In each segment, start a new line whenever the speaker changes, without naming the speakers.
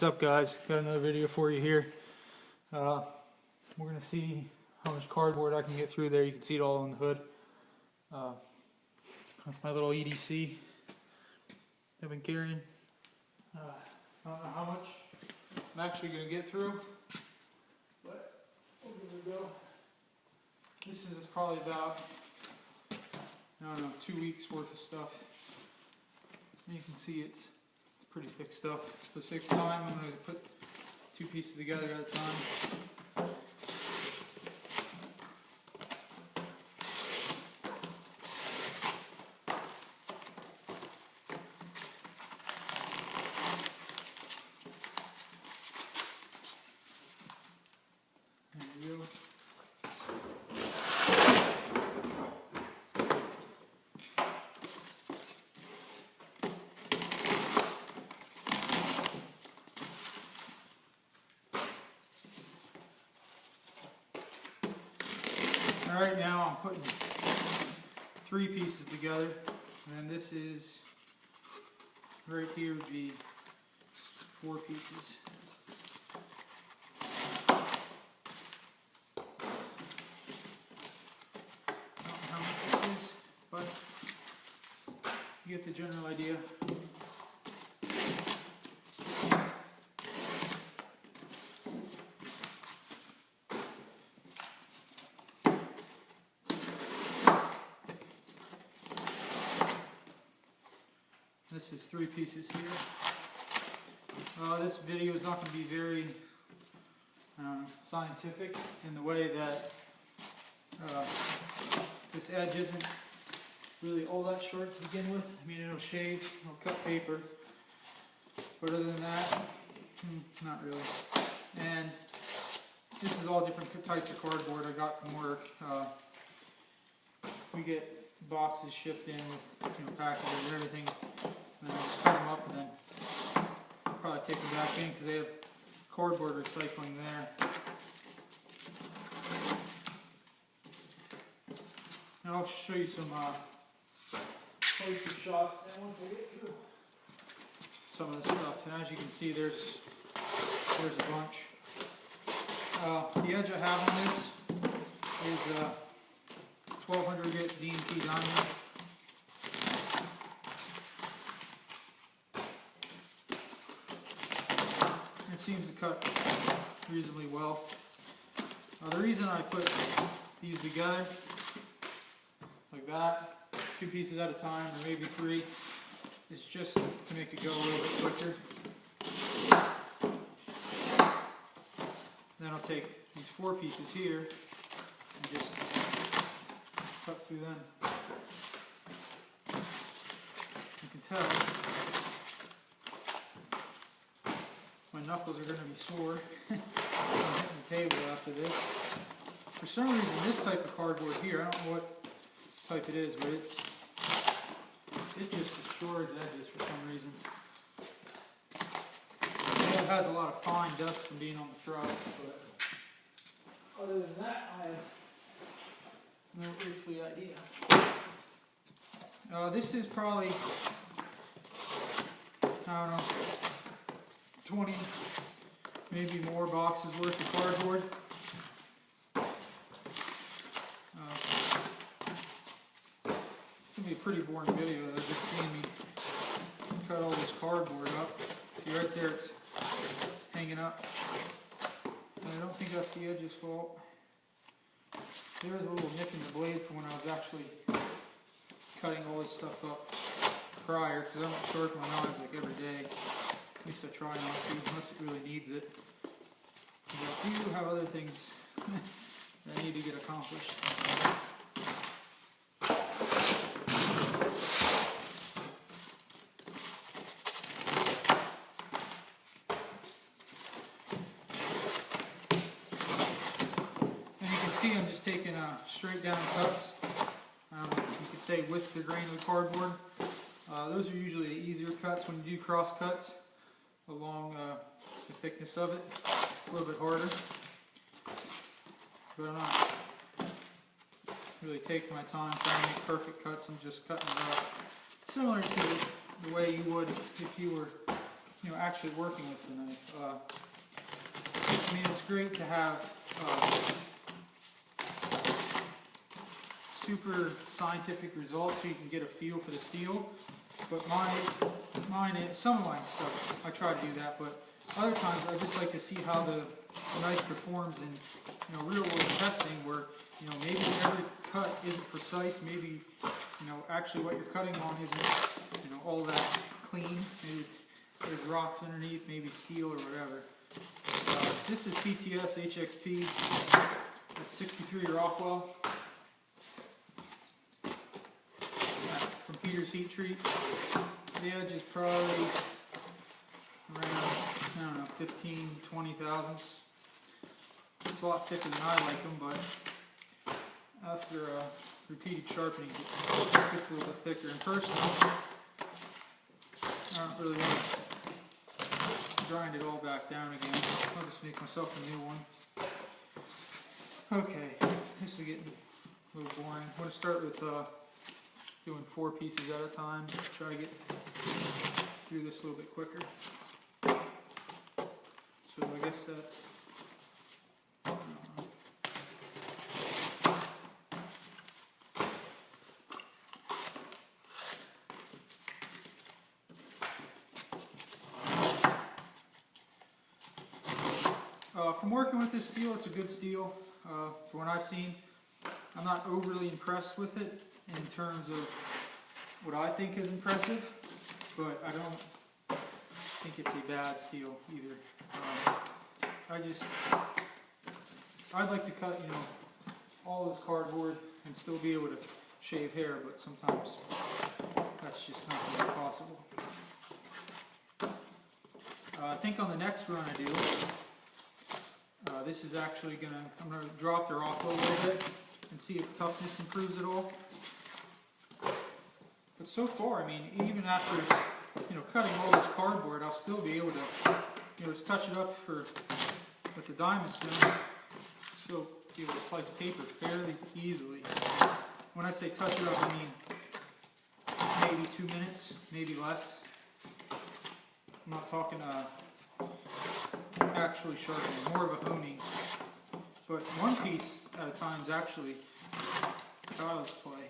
What's up, guys? Got another video for you here. We're going to see how much cardboard I can get through there. You can see it all on the hood. That's my little EDC I've been carrying. I don't know how much I'm actually going to get through, but we'll give it a go. This is probably about, I don't know, 2 weeks worth of stuff. And you can see it's pretty thick stuff. For the sake of time, I'm going to put two pieces together at a time. There you go. Alright, now I'm putting 3 pieces together, and this is, right here would be 4 pieces. I don't know how much this is, but you get the general idea. This is 3 pieces here. This video is not going to be very scientific in the way that this edge isn't really all that short to begin with. I mean, it'll shave, it'll cut paper, but other than that, not really. And this is all different types of cardboard I got from work. We get boxes shipped in with packages and everything. And then I'll just cut them up and then I'll probably take them back in because they have cardboard recycling there. And I'll show you some closer shots then once I get through some of this stuff. And as you can see, there's a bunch. The edge I have on this is 1200 grit DMT diamond. It seems to cut reasonably well. The reason I put these together like that, 2 pieces at a time, or maybe 3, is just to make it go a little bit quicker. Then I'll take these 4 pieces here and just cut through them. You can tell my knuckles are going to be sore. I'm hitting the table after this. For some reason, this type of cardboard here, I don't know what type it is, but it just destroys edges for some reason. It has a lot of fine dust from being on the truck, but other than that, I have no earthly idea. This is probably, I don't know, 20, maybe more boxes worth of cardboard. It's going to be a pretty boring video though, just seeing me cut all this cardboard up. See right there, it's hanging up. And I don't think that's the edge's fault. There was a little nip in the blade from when I was actually cutting all this stuff up prior, because I don't sharpen my knives like every day. At least I try not to, unless it really needs it. But I do have other things that need to get accomplished. And you can see I'm just taking straight down cuts. You could say with the grain of the cardboard. Those are usually the easier cuts when you do cross cuts along the thickness of it. It's a little bit harder, but I'm not really taking my time trying to make perfect cuts. I'm just cutting it up similar to the way you would if you were actually working with the knife. I mean, it's great to have super scientific results so you can get a feel for the steel. But some of my stuff, I try to do that, but other times I just like to see how the knife performs in real world testing where maybe every cut isn't precise, maybe actually what you're cutting on isn't all that clean, maybe there's rocks underneath, maybe steel or whatever. This is Cts-xhp at 63 Rockwell from Peter's Heat Treat. The edge is probably around, I don't know, 15, 20 thousandths. It's a lot thicker than I like them, but after repeated sharpening, it gets a little bit thicker. And personally, I don't really want to grind it all back down again. I'll just make myself a new one. Okay, this is getting a little boring. I'm going to start with doing 4 pieces at a time. Try to get through this a little bit quicker. So I guess that's, I don't know. From working with this steel, it's a good steel. For what I've seen, I'm not overly impressed with it in terms of what I think is impressive, but I don't think it's a bad steel either. I'd like to cut, all this cardboard and still be able to shave hair, but sometimes that's just not really possible. I think on the next run I do, this is actually I'm going to drop the rock a little bit and see if toughness improves at all. But so far, I mean, even after, cutting all this cardboard, I'll still be able to, just touch it up with the diamond stone, still be able to slice paper fairly easily. When I say touch it up, I mean maybe 2 minutes, maybe less. I'm not talking actually sharpening, more of a honing. But 1 piece at a time is actually child's play.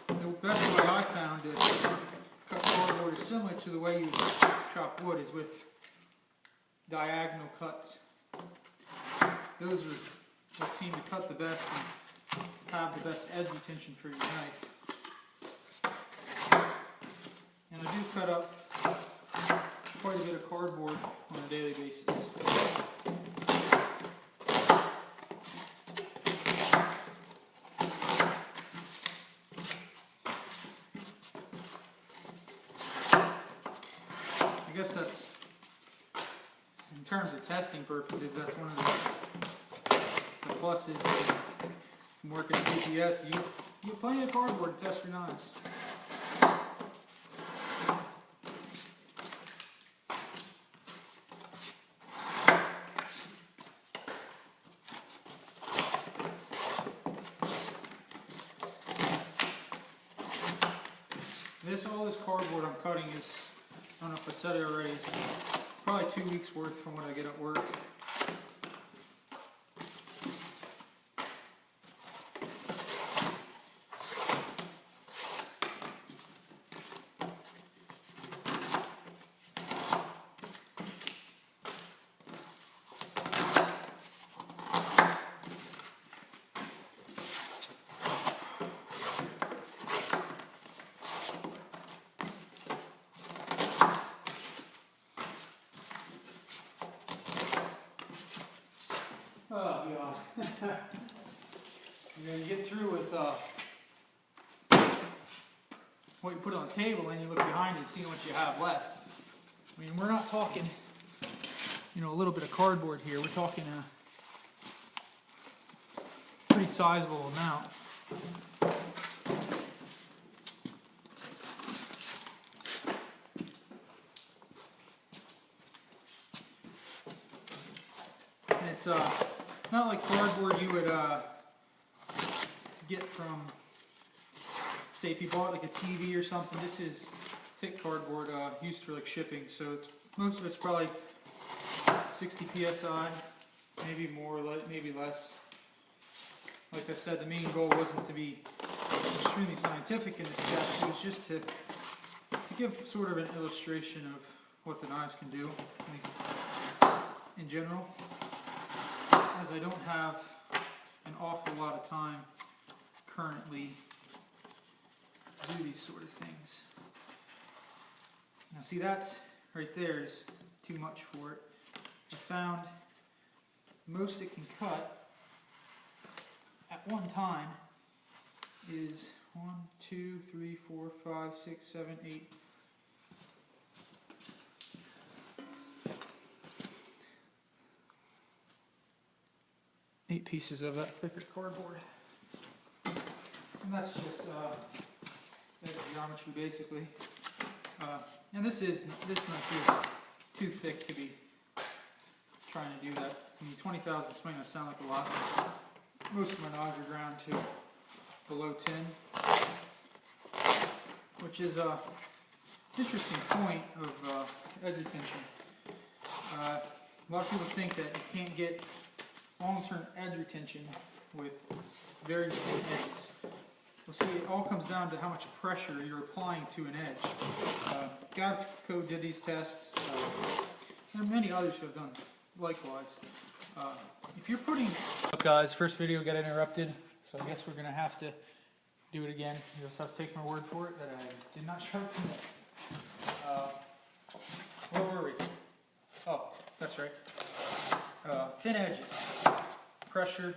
The best way I found to cut cardboard is similar to the way you chop wood, is with diagonal cuts. Those are what seem to cut the best and have the best edge retention for your knife. And I do cut up quite a bit of cardboard on a daily basis. I guess that's, in terms of testing purposes, that's one of the pluses from working at GPS. You get plenty of cardboard to test your knives. All this cardboard I'm cutting is, I don't know if I said it already, it's probably 2 weeks worth from when I get at work. Oh, God. You're going to get through with what you put on the table, and you look behind and see what you have left. I mean, we're not talking, a little bit of cardboard here. We're talking a pretty sizable amount. And it's not like cardboard you would get from, say if you bought like a TV or something, this is thick cardboard used for like shipping, so most of it's probably 60 psi, maybe more, maybe less. Like I said, the main goal wasn't to be extremely scientific in this test, it was just to give sort of an illustration of what the knives can do in general, as I don't have an awful lot of time currently to do these sort of things. Now see, that's right there is too much for it. I found most it can cut at one time is 1, 2, 3, 4, 5, 6, 7, 8. 8 pieces of that thicker cardboard. And that's just geometry basically. And this knife is too thick to be trying to do that. I mean, 20 thousandths might not sound like a lot. Most of my knives are ground to below 10, which is an interesting point of edge retention. A lot of people think that you can't get long-term edge retention with very thin edges. Well, see, it all comes down to how much pressure you're applying to an edge. Gavco did these tests. There are many others who have done likewise. If you're putting... Look guys, first video got interrupted, so I guess we're going to have to do it again. You just have to take my word for it that I did not sharpen it. Where were we? Oh, that's right. Thin edges. Pressure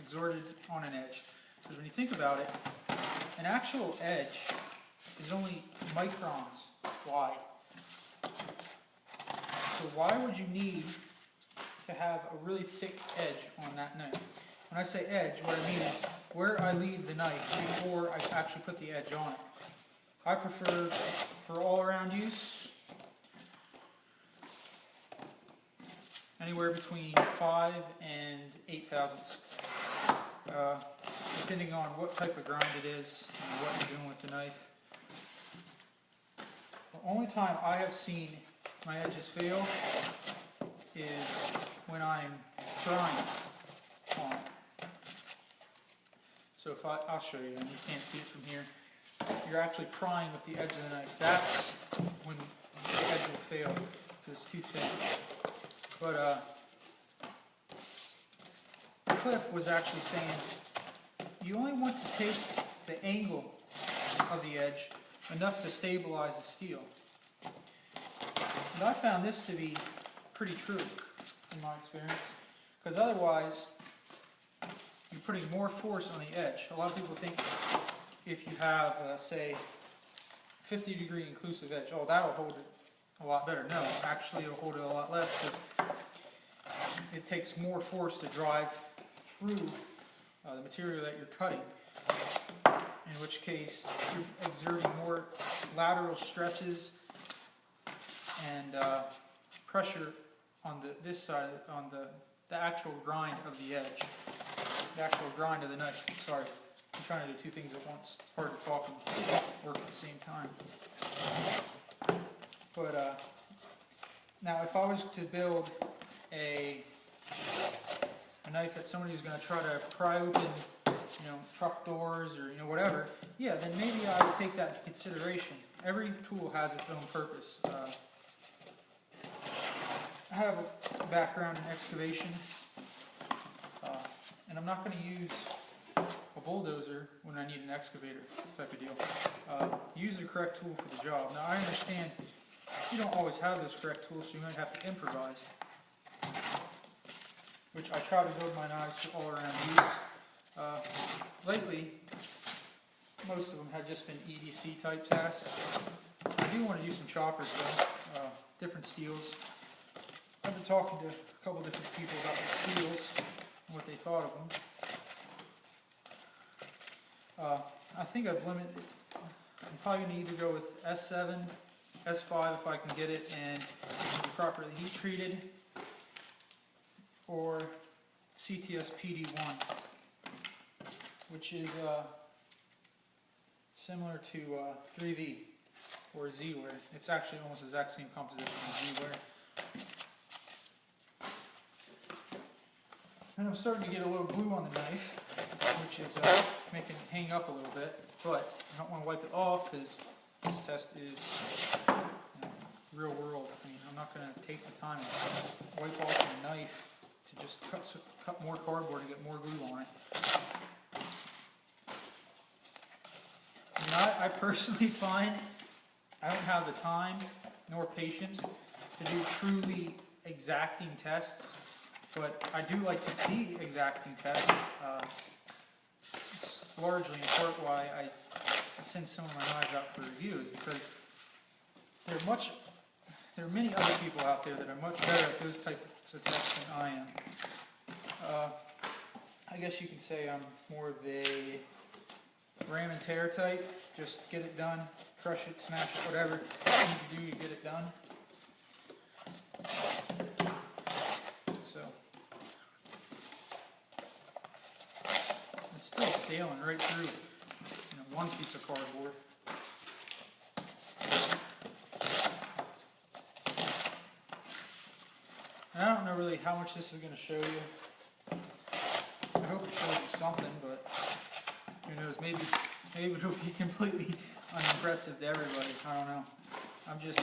exerted on an edge. Because when you think about it, an actual edge is only microns wide. So why would you need to have a really thick edge on that knife? When I say edge, what I mean is where I leave the knife before I actually put the edge on it. I prefer, for all-around use, anywhere between 5 and 8 thousandths. Depending on what type of grind it is and what you're doing with the knife. The only time I have seen my edges fail is when I'm prying on it. So if I'll show you, and you can't see it from here. You're actually prying with the edge of the knife. That's when the edge will fail because it's too thin. But Cliff was actually saying you only want to take the angle of the edge enough to stabilize the steel. And I found this to be pretty true in my experience, because otherwise you're putting more force on the edge. A lot of people think if you have, say, 50-degree inclusive edge, oh, that'll hold it a lot better. No, actually it'll hold it a lot less because it takes more force to drive through the material that you're cutting, in which case you're exerting more lateral stresses and pressure on this side, on the actual grind of the edge, the actual grind of the knife. Sorry, I'm trying to do two things at once. It's hard to talk and work at the same time. But now if I was to build a knife that somebody is going to try to pry open, truck doors or whatever, yeah, then maybe I would take that into consideration. Every tool has its own purpose. I have a background in excavation, and I'm not going to use a bulldozer when I need an excavator type of deal. Use the correct tool for the job. Now I understand you don't always have those correct tools, so you might have to improvise, which I try to build my knives for all-around use. Lately, most of them have just been EDC type tasks. I do want to use some choppers though, different steels. I've been talking to a couple different people about the steels and what they thought of them. I think I've limited, I'm probably going to either go with S7, S5 if I can get it and be properly heat treated, or Cts-xhp. which is similar to 3V or Z-ware. It's actually almost the exact same composition as Z-ware. And I'm starting to get a little glue on the knife, which is making it hang up a little bit, but I don't want to wipe it off because this test is real world. I mean, I'm not going to take the time to wipe off the knife to just cut more cardboard and get more glue on it. I mean, I personally find I don't have the time nor patience to do truly exacting tests, but I do like to see exacting tests. It's largely in part why I send some of my knives out for reviews, because there are many other people out there that are much better at those types of tests than I am. I guess you could say I'm more of a ram and tear type. Just get it done, crush it, smash it, whatever you need to do to get it done. So it's still sailing right through one piece of cardboard. And I don't know really how much this is going to show you. I hope it shows you something, but who knows, maybe it'll be completely unimpressive to everybody. I don't know. I'm just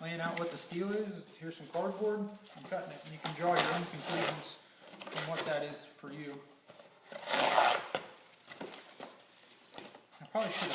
laying out what the steel is. Here's some cardboard. I'm cutting it, and you can draw your own conclusions on what that is for you. I probably should have